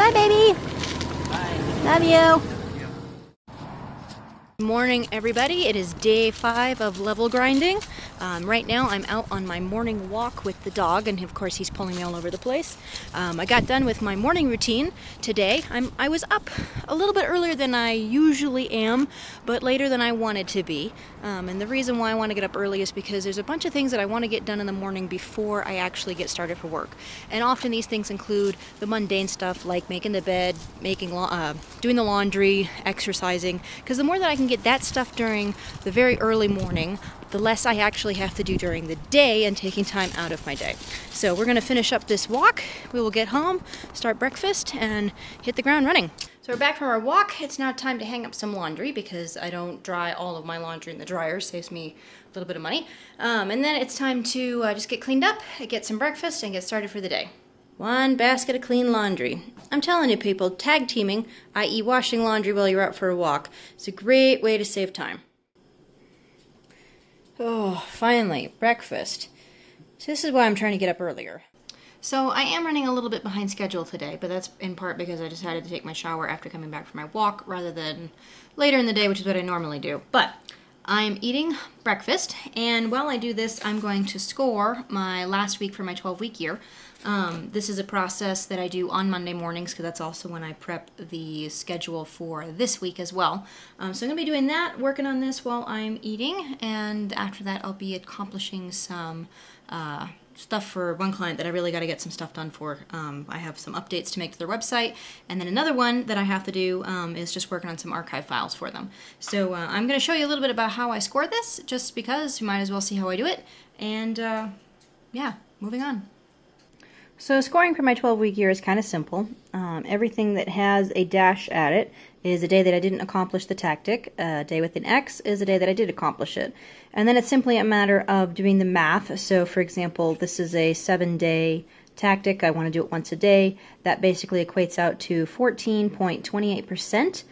Bye, baby. Bye. Love you. Good morning, everybody. It is day 5 of level grinding. Right now I'm out on my morning walk with the dog, and of course he's pulling me all over the place. I got done with my morning routine today. I was up a little bit earlier than I usually am, but later than I wanted to be. And the reason why I want to get up early is because there's a bunch of things that I want to get done in the morning before I actually get started for work. And often these things include the mundane stuff like making the bed, doing the laundry, exercising, because the more that I can get that stuff during the very early morning, the less I actually have to do during the day and taking time out of my day. So we're going to finish up this walk. We will get home, start breakfast, and hit the ground running. So we're back from our walk. It's now time to hang up some laundry because I don't dry all of my laundry in the dryer. Saves me a little bit of money. And then it's time to just get cleaned up, get some breakfast, and get started for the day. One basket of clean laundry. I'm telling you people, tag teaming, i.e. washing laundry while you're out for a walk, is a great way to save time. Oh, finally, breakfast. So this is why I'm trying to get up earlier. So I am running a little bit behind schedule today, but that's in part because I decided to take my shower after coming back from my walk rather than later in the day, which is what I normally do. But I'm eating breakfast, and while I do this, I'm going to score my last week for my 12-week year. This is a process that I do on Monday mornings because that's also when I prep the schedule for this week as well. So I'm going to be doing that, working on this while I'm eating, and after that I'll be accomplishing some stuff for one client that I really got to get some stuff done for. I have some updates to make to their website, and then another one that I have to do is just working on some archive files for them. So I'm going to show you a little bit about how I score this, just because you might as well see how I do it, and yeah, moving on. So scoring for my 12-week year is kind of simple. Everything that has a dash at it is a day that I didn't accomplish the tactic. A day with an X is a day that I did accomplish it. And then it's simply a matter of doing the math. So for example, this is a 7-day tactic. I want to do it once a day. That basically equates out to 14.28%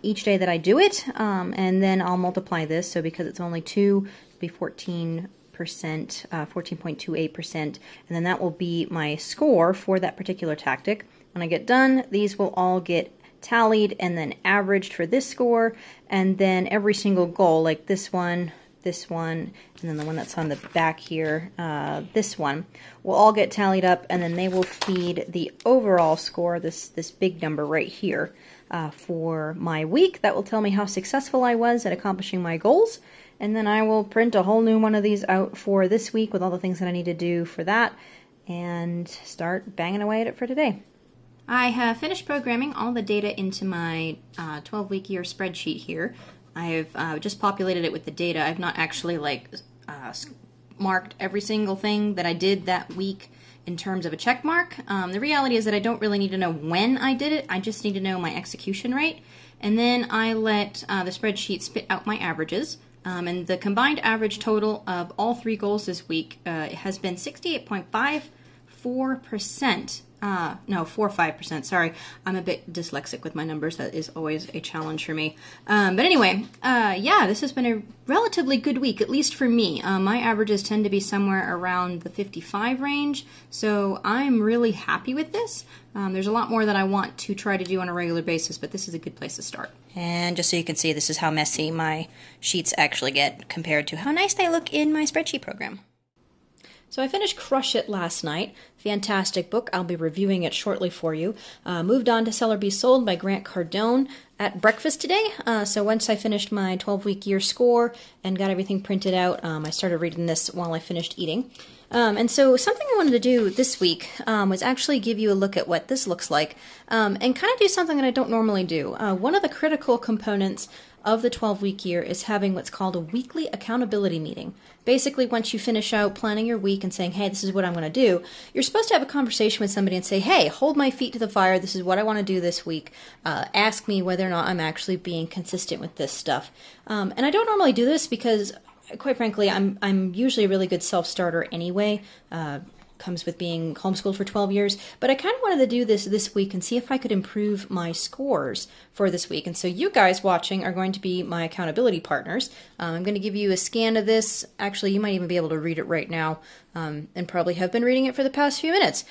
each day that I do it. And then I'll multiply this. So because it's only 2, it'll be 14.28%, and then that will be my score for that particular tactic. When I get done, these will all get tallied and then averaged for this score, and then every single goal, like this one, and then the one that's on the back here, this one, will all get tallied up, and then they will feed the overall score, this big number right here, for my week. That will tell me how successful I was at accomplishing my goals. And then I will print a whole new one of these out for this week with all the things that I need to do for that and start banging away at it for today. I have finished programming all the data into my 12-week year spreadsheet here. I've just populated it with the data. I've not actually marked every single thing that I did that week in terms of a check mark. The reality is that I don't really need to know when I did it. I just need to know my execution rate. And then I let the spreadsheet spit out my averages. And the combined average total of all 3 goals this week has been 68.54%. No, 45%. Sorry, I'm a bit dyslexic with my numbers. That is always a challenge for me. But anyway, yeah, this has been a relatively good week, at least for me. My averages tend to be somewhere around the 55 range, so I'm really happy with this. There's a lot more that I want to try to do on a regular basis, but this is a good place to start. And just so you can see, this is how messy my sheets actually get compared to how nice they look in my spreadsheet program. So I finished Crush It last night. Fantastic book. I'll be reviewing it shortly for you. Moved on to Sell or Be Sold by Grant Cardone at breakfast today. So once I finished my 12-week year score and got everything printed out, I started reading this while I finished eating. And so something I wanted to do this week was actually give you a look at what this looks like and kind of do something that I don't normally do. One of the critical components of the 12-week year is having what's called a weekly accountability meeting. Basically, once you finish out planning your week and saying, hey, this is what I'm going to do, you're supposed to have a conversation with somebody and say, hey, hold my feet to the fire, this is what I want to do this week. Ask me whether or not I'm actually being consistent with this stuff. And I don't normally do this because, quite frankly, I'm usually a really good self-starter anyway. comes with being homeschooled for 12 years. But I kind of wanted to do this week and see if I could improve my scores for this week. And so you guys watching are going to be my accountability partners. I'm going to give you a scan of this. Actually, you might even be able to read it right now, and probably have been reading it for the past few minutes.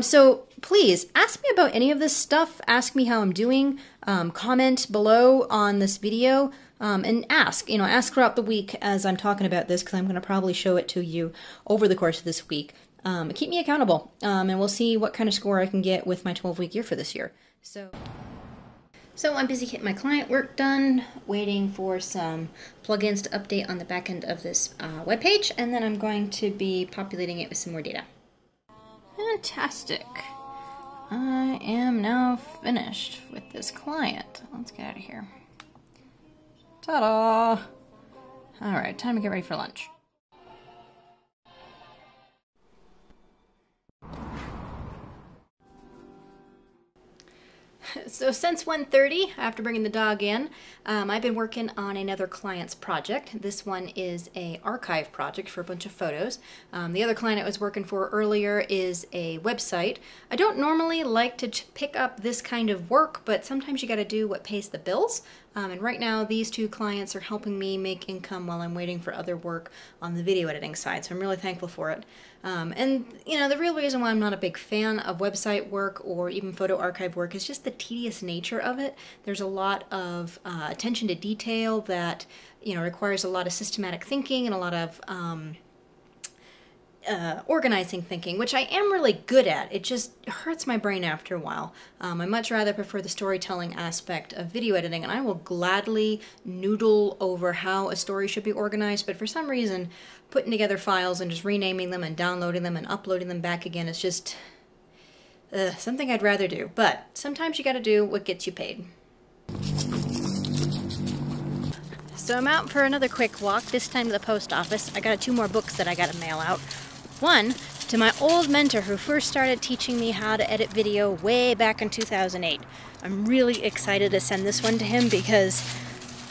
So please ask me about any of this stuff. Ask me how I'm doing. Comment below on this video. And ask throughout the week as I'm talking about this, because I'm going to probably show it to you over the course of this week. Keep me accountable, and we'll see what kind of score I can get with my 12-week year for this year. So I'm busy getting my client work done, waiting for some plugins to update on the back end of this webpage, and then I'm going to be populating it with some more data. Fantastic. I am now finished with this client. Let's get out of here. Ta-da! Alright, time to get ready for lunch. So since 1:30, after bringing the dog in, I've been working on another client's project. This one is a archive project for a bunch of photos. The other client I was working for earlier is a website. I don't normally like to pick up this kind of work, but sometimes you got to do what pays the bills. And right now these two clients are helping me make income while I'm waiting for other work on the video editing side, so I'm really thankful for it. And the real reason why I'm not a big fan of website work or even photo archive work is just the tedious nature of it. There's a lot of attention to detail that requires a lot of systematic thinking and a lot of organizing thinking, which I am really good at. It just hurts my brain after a while. I much rather prefer the storytelling aspect of video editing, and I will gladly noodle over how a story should be organized, but for some reason putting together files and just renaming them and downloading them and uploading them back again is just something I'd rather do. But sometimes you gotta do what gets you paid. So I'm out for another quick walk, this time to the post office. I got 2 more books that I gotta mail out. One to my old mentor who first started teaching me how to edit video way back in 2008. I'm really excited to send this one to him because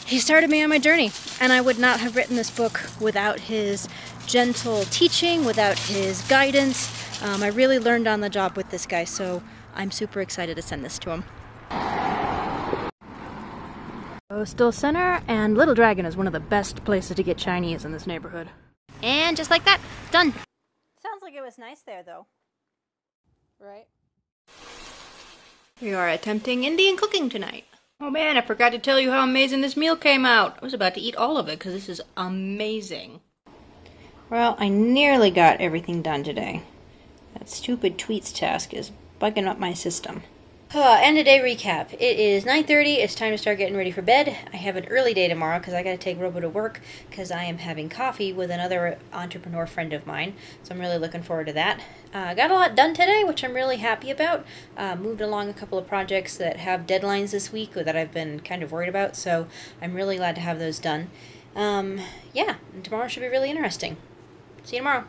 he started me on my journey, and I would not have written this book without his gentle teaching, without his guidance. I really learned on the job with this guy, so I'm super excited to send this to him. So still center, and Little Dragon is one of the best places to get Chinese in this neighborhood. And just like that, done. Sounds like it was nice there, though. Right? We are attempting Indian cooking tonight. Oh man, I forgot to tell you how amazing this meal came out. I was about to eat all of it because this is amazing. Well, I nearly got everything done today. That stupid tweets task is bugging up my system. End of day recap. It is 9:30. It's time to start getting ready for bed. I have an early day tomorrow because I got to take Robo to work because I am having coffee with another entrepreneur friend of mine. So I'm really looking forward to that. Got a lot done today, which I'm really happy about. Moved along a couple of projects that have deadlines this week that I've been kind of worried about. So I'm really glad to have those done. Yeah, and tomorrow should be really interesting. See you tomorrow.